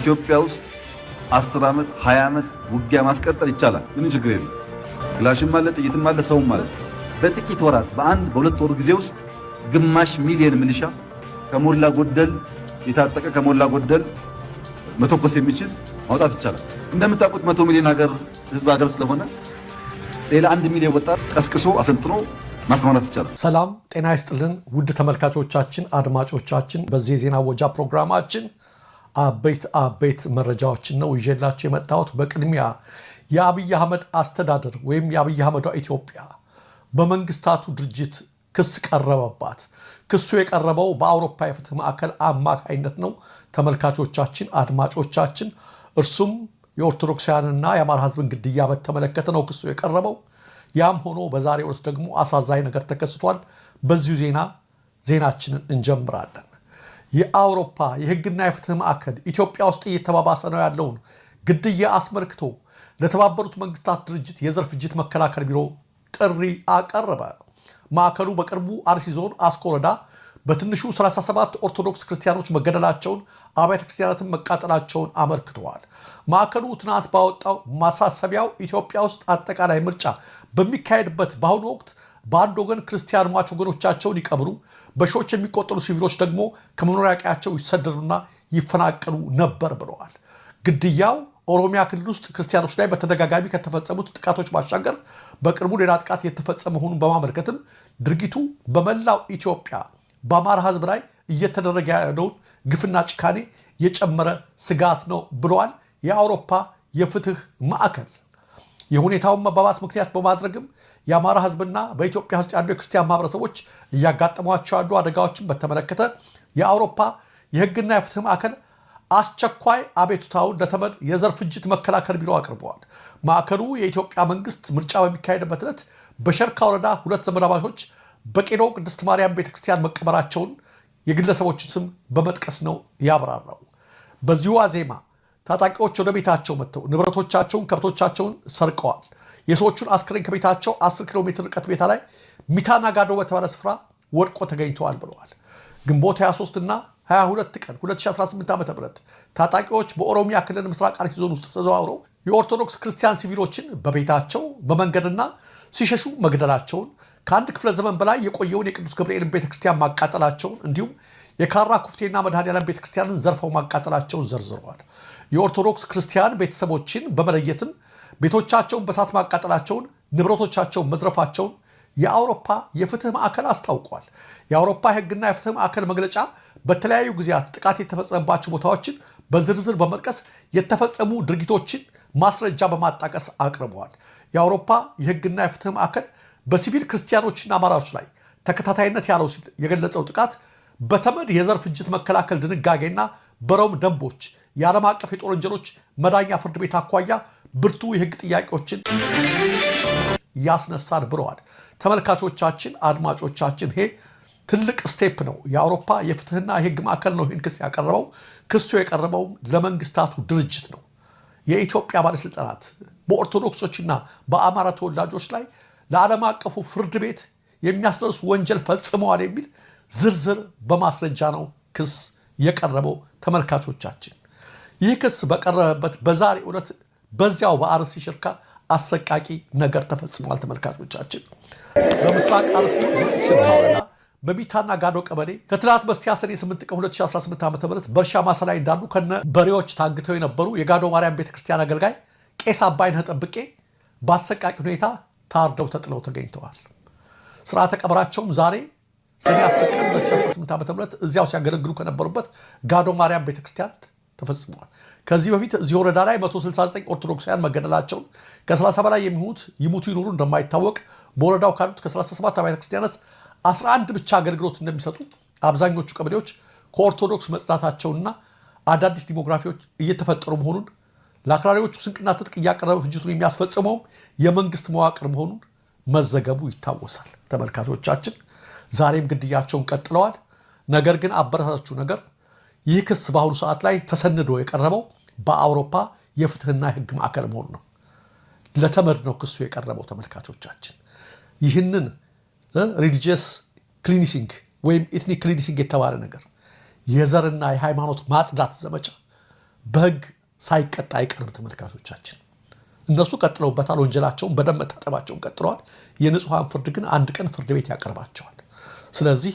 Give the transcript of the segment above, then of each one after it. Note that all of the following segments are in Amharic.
ኢትዮጵያ ውስጥ 10 ዓመት 20 ዓመት ውጊያ ማስቀጠል ይቻላል። ምንም ችግር የለም። ክላሽም አለ፣ ጥይትም አለ፣ ሰውም አለ። በጥቂት ወራት በአንድ በሁለት ወር ጊዜ ውስጥ ግማሽ ሚሊዮን ሚሊሻ ከሞላ ጎደል የታጠቀ ከሞላ ጎደል መተኮስ የሚችል ማውጣት ይቻላል። እንደምታውቁት 100 ሚሊዮን ህዝብ ሀገር ስለሆነ ሌላ 1 ሚሊዮን ወጣት ቀስቅሶ አሰልጥኖ ማስማራት ይቻላል። ሰላም ጤና ይስጥልን ውድ ተመልካቾቻችን፣ አድማጮቻችን በዚህ የዜና ወጃ ፕሮግራማችን አበይት መረጃዎችን ነው ይዤላችሁ የመጣሁት። በቅድሚያ የአብይ አህመድ አስተዳደር ወይም የአብይ አህመዷ ኢትዮጵያ በመንግስታቱ ድርጅት ክስ ቀረበባት። ክሱ የቀረበው በአውሮፓ የፍትህ ማዕከል አማካይነት ነው። ተመልካቾቻችን፣ አድማጮቻችን እርሱም የኦርቶዶክሳውያንና የአማራ ህዝብን ግድያ በተመለከተ ነው ክሱ የቀረበው። ያም ሆኖ በዛሬው ዕለት ደግሞ አሳዛኝ ነገር ተከስቷል። በዚሁ ዜናችንን እንጀምራለን። የአውሮፓ የህግና የፍትህ ማዕከል ኢትዮጵያ ውስጥ እየተባባሰ ነው ያለውን ግድያ አስመልክቶ ለተባበሩት መንግስታት ድርጅት የዘር ፍጅት መከላከል ቢሮ ጥሪ አቀረበ። ማዕከሉ በቅርቡ አርሲ ዞን አስኮ ወረዳ በትንሹ 37 ኦርቶዶክስ ክርስቲያኖች መገደላቸውን፣ አብያተ ክርስቲያናትን መቃጠላቸውን አመልክተዋል። ማዕከሉ ትናንት ባወጣው ማሳሰቢያው ኢትዮጵያ ውስጥ አጠቃላይ ምርጫ በሚካሄድበት በአሁኑ ወቅት በአንድ ወገን ክርስቲያን ሟች ወገኖቻቸውን ይቀብሩ፣ በሺዎች የሚቆጠሩ ሲቪሎች ደግሞ ከመኖሪያ ቀያቸው ይሰደዱና ይፈናቀሉ ነበር ብለዋል። ግድያው ኦሮሚያ ክልል ውስጥ ክርስቲያኖች ላይ በተደጋጋሚ ከተፈጸሙት ጥቃቶች ባሻገር በቅርቡ ሌላ ጥቃት የተፈጸመ መሆኑን በማመልከትም ድርጊቱ በመላው ኢትዮጵያ በአማራ ህዝብ ላይ እየተደረገ ያለውን ግፍና ጭካኔ የጨመረ ስጋት ነው ብለዋል። የአውሮፓ የፍትህ ማዕከል የሁኔታውን መባባስ ምክንያት በማድረግም የአማራ ህዝብና በኢትዮጵያ ውስጥ ያሉ የክርስቲያን ማህበረሰቦች እያጋጠሟቸው ያሉ አደጋዎችን በተመለከተ የአውሮፓ የህግና የፍትህ ማዕከል አስቸኳይ አቤቱታውን ለተመድ የዘር ፍጅት መከላከል ቢሮ አቅርበዋል። ማዕከሉ የኢትዮጵያ መንግስት ምርጫ በሚካሄድበት ዕለት በሸርካ ወረዳ 2 ዘመዳማቾች በቄሮ ቅድስት ማርያም ቤተክርስቲያን መቀበራቸውን የግለሰቦችን ስም በመጥቀስ ነው ያብራራው። በዚሁ ዋዜማ ታጣቂዎች ወደ ቤታቸው መጥተው ንብረቶቻቸውን፣ ከብቶቻቸውን ሰርቀዋል። የሰዎቹን አስክሬን ከቤታቸው 10 ኪሎ ሜትር ርቀት ቤታ ላይ ሚታና ጋዶ በተባለ ስፍራ ወድቆ ተገኝተዋል ብለዋል። ግንቦት 23 እና 22 ቀን 2018 ዓ.ም ታጣቂዎች በኦሮሚያ ክልል ምስራቅ አርሲ ዞን ውስጥ ተዘዋውረው የኦርቶዶክስ ክርስቲያን ሲቪሎችን በቤታቸው በመንገድና ሲሸሹ መግደላቸውን፣ ከአንድ ክፍለ ዘመን በላይ የቆየውን የቅዱስ ገብርኤል ቤተክርስቲያን ማቃጠላቸውን እንዲሁም የካራ ኩፍቴና መድኃኔዓለም ቤተክርስቲያንን ዘርፈው ማቃጠላቸውን ዘርዝረዋል። የኦርቶዶክስ ክርስቲያን ቤተሰቦችን በመለየትም ቤቶቻቸውን በሳት ማቃጠላቸውን፣ ንብረቶቻቸውን መዝረፋቸውን የአውሮፓ የፍትህ ማዕከል አስታውቋል። የአውሮፓ የህግና የፍትህ ማዕከል መግለጫ በተለያዩ ጊዜያት ጥቃት የተፈጸመባቸው ቦታዎችን በዝርዝር በመጥቀስ የተፈጸሙ ድርጊቶችን ማስረጃ በማጣቀስ አቅርበዋል። የአውሮፓ የህግና የፍትህ ማዕከል በሲቪል ክርስቲያኖችና አማራዎች ላይ ተከታታይነት ያለው ሲል የገለጸው ጥቃት በተመድ የዘር ፍጅት መከላከል ድንጋጌና በሮም ደንቦች የዓለም አቀፍ የጦር ወንጀሎች መዳኛ ፍርድ ቤት አኳያ ብርቱ የህግ ጥያቄዎችን ያስነሳል ብለዋል። ተመልካቾቻችን፣ አድማጮቻችን ይሄ ትልቅ ስቴፕ ነው። የአውሮፓ የፍትህና የህግ ማዕከል ነው ይህን ክስ ያቀረበው። ክሱ የቀረበው ለመንግስታቱ ድርጅት ነው። የኢትዮጵያ ባለስልጣናት በኦርቶዶክሶችና በአማራ ተወላጆች ላይ ለዓለም አቀፉ ፍርድ ቤት የሚያስደርሱ ወንጀል ፈጽመዋል የሚል ዝርዝር በማስረጃ ነው ክስ የቀረበው። ተመልካቾቻችን ይህ ክስ በቀረበበት በዛሬው ዕለት በዚያው በአርሲ ሽርካ አሰቃቂ ነገር ተፈጽሟል። ተመልካቾቻችን በምስራቅ አርሲ ሽርካ ወረዳ በሚታና ጋዶ ቀበሌ ከትናንት በስቲያ ሰኔ 8 ቀን 2018 ዓ.ም በእርሻ ማሳ ላይ እንዳሉ ከነ በሬዎች ታግተው የነበሩ የጋዶ ማርያም ቤተክርስቲያን አገልጋይ ቄስ አባይነህ ጠብቄ በአሰቃቂ ሁኔታ ታርደው ተጥለው ተገኝተዋል። ስርዓተ ቀብራቸውም ዛሬ ሰኔ 10 ቀን 2018 ዓ.ም እዚያው ሲያገለግሉ ከነበሩበት ጋዶ ማርያም ቤተክርስቲያን ተፈጽመዋል። ከዚህ በፊት እዚህ ወረዳ ላይ 169 ኦርቶዶክሳውያን መገደላቸውን፣ ከ30 በላይ የሚሆኑት ይሙቱ ይኑሩ እንደማይታወቅ፣ በወረዳው ካሉት ከ37 አብያተ ክርስቲያናት 11 ብቻ አገልግሎት እንደሚሰጡ፣ አብዛኞቹ ቀበሌዎች ከኦርቶዶክስ መጽዳታቸውና አዳዲስ ዲሞግራፊዎች እየተፈጠሩ መሆኑን፣ ለአክራሪዎቹ ስንቅና ትጥቅ እያቀረበ ፍጅቱን የሚያስፈጽመው የመንግስት መዋቅር መሆኑን መዘገቡ ይታወሳል። ተመልካቾቻችን ዛሬም ግድያቸውን ቀጥለዋል። ነገር ግን አበረታችሁ ነገር ይህ ክስ በአሁኑ ሰዓት ላይ ተሰንዶ የቀረበው በአውሮፓ የፍትህና የህግ ማዕከል መሆኑ ነው። ለተመድ ነው ክሱ የቀረበው። ተመልካቾቻችን ይህንን ሪሊጂየስ ክሊንሲንግ ወይም ኤትኒክ ክሊንሲንግ የተባለ ነገር የዘርና የሃይማኖት ማጽዳት ዘመቻ በህግ ሳይቀጣ አይቀርም። ተመልካቾቻችን እነሱ ቀጥለውበታል። ወንጀላቸውን በደም መታጠባቸውን ቀጥለዋል። የንጹሐን ፍርድ ግን አንድ ቀን ፍርድ ቤት ያቀርባቸዋል። ስለዚህ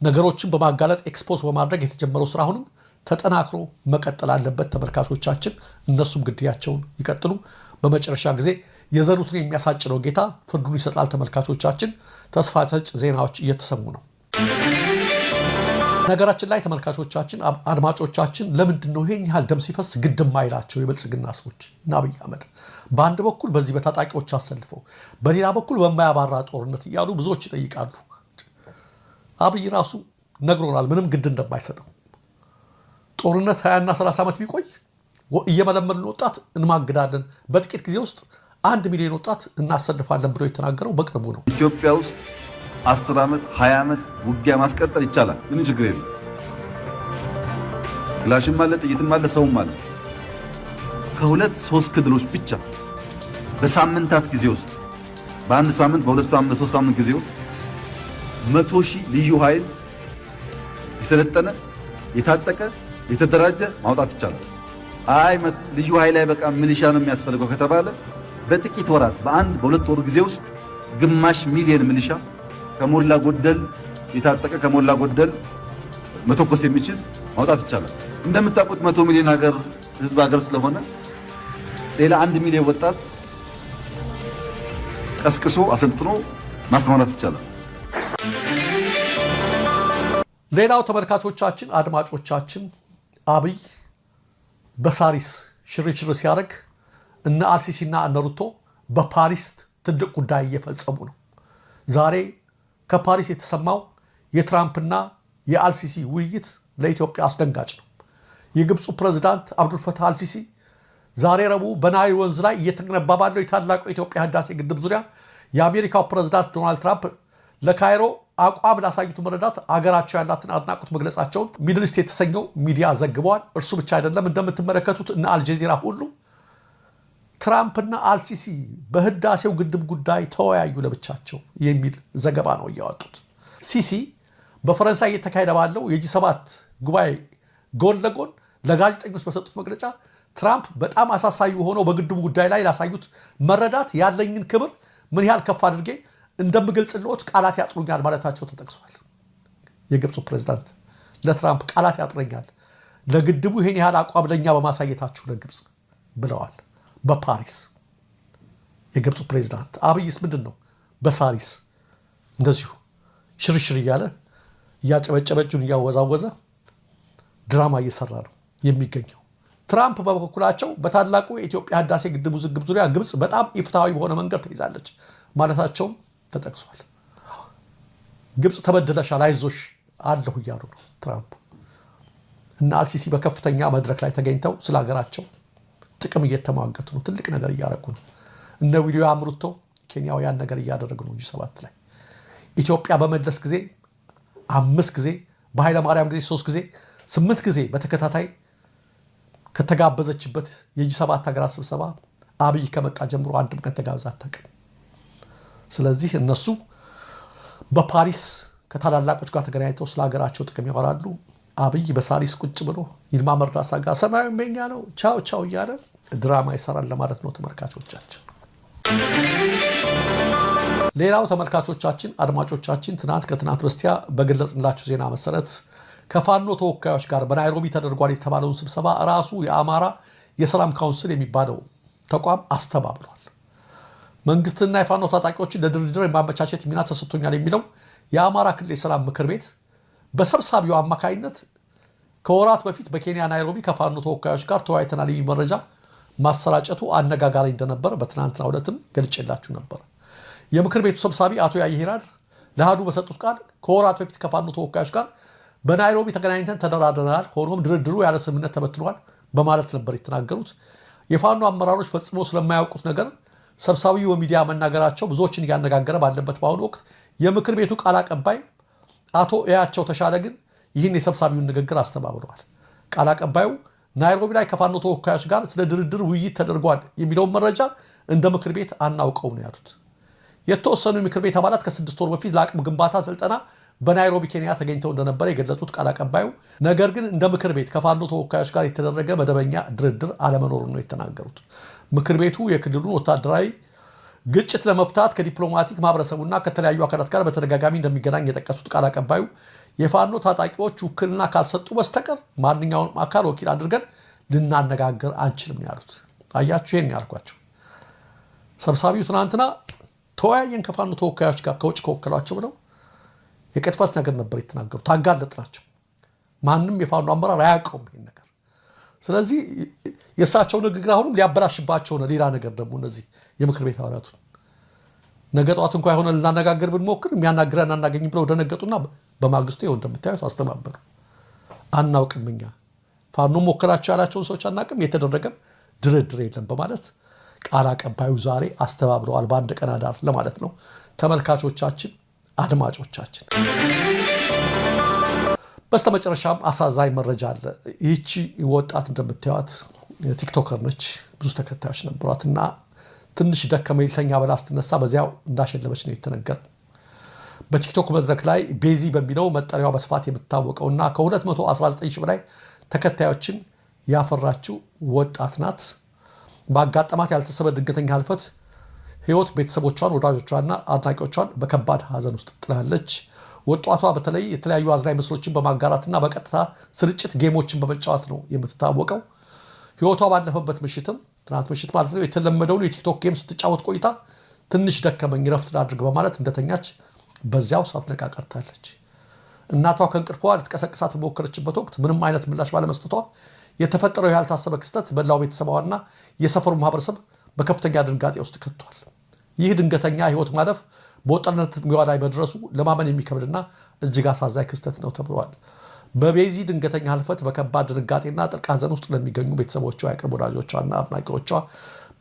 ነገሮችን በማጋለጥ ኤክስፖዝ በማድረግ የተጀመረው ስራ አሁንም ተጠናክሮ መቀጠል አለበት። ተመልካቾቻችን እነሱም ግድያቸውን ይቀጥሉ። በመጨረሻ ጊዜ የዘሩትን የሚያሳጭነው ጌታ ፍርዱን ይሰጣል። ተመልካቾቻችን ተስፋ ሰጭ ዜናዎች እየተሰሙ ነው። ነገራችን ላይ ተመልካቾቻችን፣ አድማጮቻችን ለምንድን ነው ይሄን ያህል ደም ሲፈስ ግድም ማይላቸው የብልጽግና ሰዎች እና አብይ አህመድ በአንድ በኩል በዚህ በታጣቂዎች አሰልፈው በሌላ በኩል በማያባራ ጦርነት እያሉ ብዙዎች ይጠይቃሉ። አብይ ራሱ ነግሮናል ምንም ግድ እንደማይሰጠው። ጦርነት 20 እና 30 ዓመት ቢቆይ እየመለመልን ወጣት እንማግዳለን፣ በጥቂት ጊዜ ውስጥ 1 ሚሊዮን ወጣት እናሰልፋለን ብሎ የተናገረው በቅርቡ ነው። ኢትዮጵያ ውስጥ 10 ዓመት 20 ዓመት ውጊያ ማስቀጠል ይቻላል። ምንም ችግር የለም። ክላሽም አለ፣ ጥይትም አለ፣ ሰውም አለ። ከ2-3 ክልሎች ብቻ በሳምንታት ጊዜ ውስጥ በአንድ ሳምንት፣ በ2 ሳምንት፣ በ3 ሳምንት ጊዜ ውስጥ 100,000 ልዩ ኃይል የሰለጠነ የታጠቀ የተደራጀ ማውጣት ይቻላል። አይ ልዩ ኃይል ላይ በቃ ሚሊሻ ነው የሚያስፈልገው ከተባለ በጥቂት ወራት በ1-2 ወር ጊዜ ውስጥ ግማሽ ሚሊዮን ሚሊሻ ከሞላ ጎደል የታጠቀ ከሞላ ጎደል መተኮስ የሚችል ማውጣት ይቻላል። እንደምታውቁት 100 ሚሊዮን ህዝብ ሀገር ስለሆነ ሌላ 1 ሚሊዮን ወጣት ቀስቅሶ አሰልጥኖ ማስማራት ይቻላል። ሌላው ተመልካቾቻችን፣ አድማጮቻችን አብይ በሳሪስ ሽርሽር ሲያደርግ እነ አልሲሲና እነ ሩቶ በፓሪስ ትልቅ ጉዳይ እየፈጸሙ ነው። ዛሬ ከፓሪስ የተሰማው የትራምፕና የአልሲሲ ውይይት ለኢትዮጵያ አስደንጋጭ ነው። የግብፁ ፕሬዝዳንት አብዱልፈታህ አልሲሲ ዛሬ ረቡዕ በናይል ወንዝ ላይ እየተገነባ ባለው የታላቁ የኢትዮጵያ ህዳሴ ግድብ ዙሪያ የአሜሪካው ፕሬዝዳንት ዶናልድ ትራምፕ ለካይሮ አቋም ላሳዩት መረዳት አገራቸው ያላትን አድናቆት መግለጻቸውን ሚድል ኢስት የተሰኘው ሚዲያ ዘግበዋል። እርሱ ብቻ አይደለም፣ እንደምትመለከቱት እነ አልጀዚራ ሁሉ ትራምፕና አልሲሲ በህዳሴው ግድብ ጉዳይ ተወያዩ ለብቻቸው የሚል ዘገባ ነው እያወጡት። ሲሲ በፈረንሳይ እየተካሄደ ባለው የጂ7 ጉባኤ ጎን ለጎን ለጋዜጠኞች በሰጡት መግለጫ ትራምፕ በጣም አሳሳቢ ሆነው በግድቡ ጉዳይ ላይ ላሳዩት መረዳት ያለኝን ክብር ምን ያህል ከፍ አድርጌ እንደምገልጽልዎት ቃላት ያጥሩኛል ማለታቸው ተጠቅሷል። የግብፁ ፕሬዝዳንት ለትራምፕ ቃላት ያጥረኛል ለግድቡ ይሄን ያህል አቋም ለኛ በማሳየታችሁ ለግብፅ ብለዋል። በፓሪስ የግብፁ ፕሬዝዳንት አብይስ ምንድን ነው በሳሪስ እንደዚሁ ሽርሽር እያለ እያጨበጨበ እጁን እያወዛወዘ ድራማ እየሰራ ነው የሚገኘው። ትራምፕ በበኩላቸው በታላቁ የኢትዮጵያ ህዳሴ ግድብ ውዝግብ ዙሪያ ግብፅ በጣም ኢፍትሐዊ በሆነ መንገድ ተይዛለች ማለታቸውም ተጠቅሷል። ግብፅ ተበድለሻል፣ አይዞሽ አለሁ እያሉ ነው ትራምፕ። እና አልሲሲ በከፍተኛ መድረክ ላይ ተገኝተው ስለ ሀገራቸው ጥቅም እየተሟገቱ ነው። ትልቅ ነገር እያደረጉ ነው። እነ ዊሊያም ሩቶ ኬንያውያን ነገር እያደረጉ ነው። ጂ7 ላይ ኢትዮጵያ በመለስ ጊዜ 5 ጊዜ፣ በኃይለማርያም ጊዜ 3 ጊዜ፣ 8 ጊዜ በተከታታይ ከተጋበዘችበት የጂ7 ሀገራት ስብሰባ አብይ ከመጣ ጀምሮ አንድም ቀን ተጋብዛ አታውቅም። ስለዚህ እነሱ በፓሪስ ከታላላቆች ጋር ተገናኝተው ስለ ሀገራቸው ጥቅም ያወራሉ። አብይ በሳሪስ ቁጭ ብሎ ይልማ መርዳሳ ጋር ሰማያዊ የኛ ነው ቻው ቻው እያለ ድራማ ይሰራል ለማለት ነው ተመልካቾቻችን። ሌላው ተመልካቾቻችን፣ አድማጮቻችን ከትናንት በስቲያ በገለጽንላችሁ ዜና መሰረት ከፋኖ ተወካዮች ጋር በናይሮቢ ተደርጓል የተባለውን ስብሰባ ራሱ የአማራ የሰላም ካውንስል የሚባለው ተቋም አስተባብሏል። መንግስትና የፋኖ ታጣቂዎችን ለድርድር የማመቻቸት ሚና ተሰጥቶኛል የሚለው የአማራ ክልል የሰላም ምክር ቤት በሰብሳቢው አማካይነት ከወራት በፊት በኬንያ ናይሮቢ ከፋኖ ተወካዮች ጋር ተወያይተናል የሚል መረጃ ማሰራጨቱ አነጋጋሪ እንደነበር በትናንትናው ዕለትም ገልጬላችሁ ነበር። የምክር ቤቱ ሰብሳቢ አቶ ያየሂራድ ለአሃዱ በሰጡት ቃል ከወራት በፊት ከፋኖ ተወካዮች ጋር በናይሮቢ ተገናኝተን ተደራድረናል፣ ሆኖም ድርድሩ ያለ ስምምነት ተበትኗል በማለት ነበር የተናገሩት። የፋኖ አመራሮች ፈጽሞ ስለማያውቁት ነገር ሰብሳቢው በሚዲያ መናገራቸው ብዙዎችን እያነጋገረ ባለበት በአሁኑ ወቅት የምክር ቤቱ ቃል አቀባይ አቶ እያቸው ተሻለ ግን ይህን የሰብሳቢውን ንግግር አስተባብለዋል። ቃል አቀባዩ ናይሮቢ ላይ ከፋኖ ተወካዮች ጋር ስለ ድርድር ውይይት ተደርጓል የሚለውን መረጃ እንደ ምክር ቤት አናውቀው ነው ያሉት። የተወሰኑ የምክር ቤት አባላት ከ6 ወር በፊት ለአቅም ግንባታ ስልጠና በናይሮቢ ኬንያ ተገኝተው እንደነበረ የገለጹት ቃል አቀባዩ ነገር ግን እንደ ምክር ቤት ከፋኖ ተወካዮች ጋር የተደረገ መደበኛ ድርድር አለመኖሩን ነው የተናገሩት። ምክር ቤቱ የክልሉን ወታደራዊ ግጭት ለመፍታት ከዲፕሎማቲክ ማህበረሰቡና ከተለያዩ አካላት ጋር በተደጋጋሚ እንደሚገናኝ የጠቀሱት ቃል አቀባዩ የፋኖ ታጣቂዎች ውክልና ካልሰጡ በስተቀር ማንኛውንም አካል ወኪል አድርገን ልናነጋገር አንችልም ያሉት። አያችሁ፣ ይሄን ያልኳቸው ሰብሳቢው ትናንትና ተወያየን ከፋኖ ተወካዮች ጋር ከውጭ ከወከሏቸው ብለው የቅጥፈት ነገር ነበር የተናገሩት። ታጋለጥ ናቸው። ማንም የፋኖ አመራር አያውቀውም ይሄን ነገር። ስለዚህ የእሳቸው ንግግር አሁንም ሊያበላሽባቸው ነው። ሌላ ነገር ደግሞ እነዚህ የምክር ቤት አባላቱ ነገ ጠዋት እንኳ የሆነ ልናነጋገር ብንሞክር የሚያናግረን አናገኝም ብለው ደነገጡና በማግስቱ ይኸው እንደምታዩት አስተባበሩ። አናውቅም እኛ ፋኖ ሞከራቸው ያላቸውን ሰዎች አናውቅም፣ የተደረገም ድርድር የለም በማለት ቃል አቀባዩ ዛሬ አስተባብረዋል። በአንድ ቀን አዳር ለማለት ነው። ተመልካቾቻችን፣ አድማጮቻችን በስተመጨረሻም አሳዛኝ መረጃ አለ። ይህቺ ወጣት እንደምታዩት ቲክቶከር ነች። ብዙ ተከታዮች ነበሯት እና ትንሽ ደከመኝ ልተኛ ብላ ስትነሳ በዚያው እንዳሸለበች ነው የተነገረው። በቲክቶክ መድረክ ላይ ቤዚ በሚለው መጠሪያዋ በስፋት የምትታወቀው እና ከ219 ሺህ በላይ ተከታዮችን ያፈራችው ወጣት ናት። ባጋጠማት ያልተሰበ ድንገተኛ ህልፈት ህይወት ቤተሰቦቿን፣ ወዳጆቿና አድናቂዎቿን በከባድ ሀዘን ውስጥ ጥላለች። ወጣቷ በተለይ የተለያዩ አዝናኝ ምስሎችን በማጋራትና በቀጥታ ስርጭት ጌሞችን በመጫወት ነው የምትታወቀው። ህይወቷ ባለፈበት ምሽትም ትናንት ምሽት ማለት ነው የተለመደውን የቲክቶክ ጌም ስትጫወት ቆይታ ትንሽ ደከመኝ ረፍት ላድርግ በማለት እንደተኛች በዚያው ሳትነቃ ቀርታለች። እናቷ ከእንቅልፏ ልትቀሰቅሳት በሞከረችበት ወቅት ምንም አይነት ምላሽ ባለመስጠቷ የተፈጠረው ያልታሰበ ክስተት በላው ቤተሰቧና የሰፈሩ ማህበረሰብ በከፍተኛ ድንጋጤ ውስጥ ከቷል። ይህ ድንገተኛ ህይወት ማለፍ በወጣትነት ዕድሜዋ ላይ መድረሱ ለማመን የሚከብድና እጅግ አሳዛኝ ክስተት ነው ተብሏል። በቤዚ ድንገተኛ ህልፈት በከባድ ድንጋጤና ጥልቅ ሐዘን ውስጥ ለሚገኙ ቤተሰቦቿ፣ የቅርብ ወዳጆቿና አድናቂዎቿ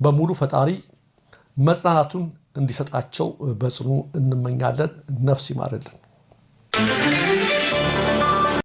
በሙሉ ፈጣሪ መጽናናቱን እንዲሰጣቸው በጽኑ እንመኛለን። ነፍስ ይማርልን።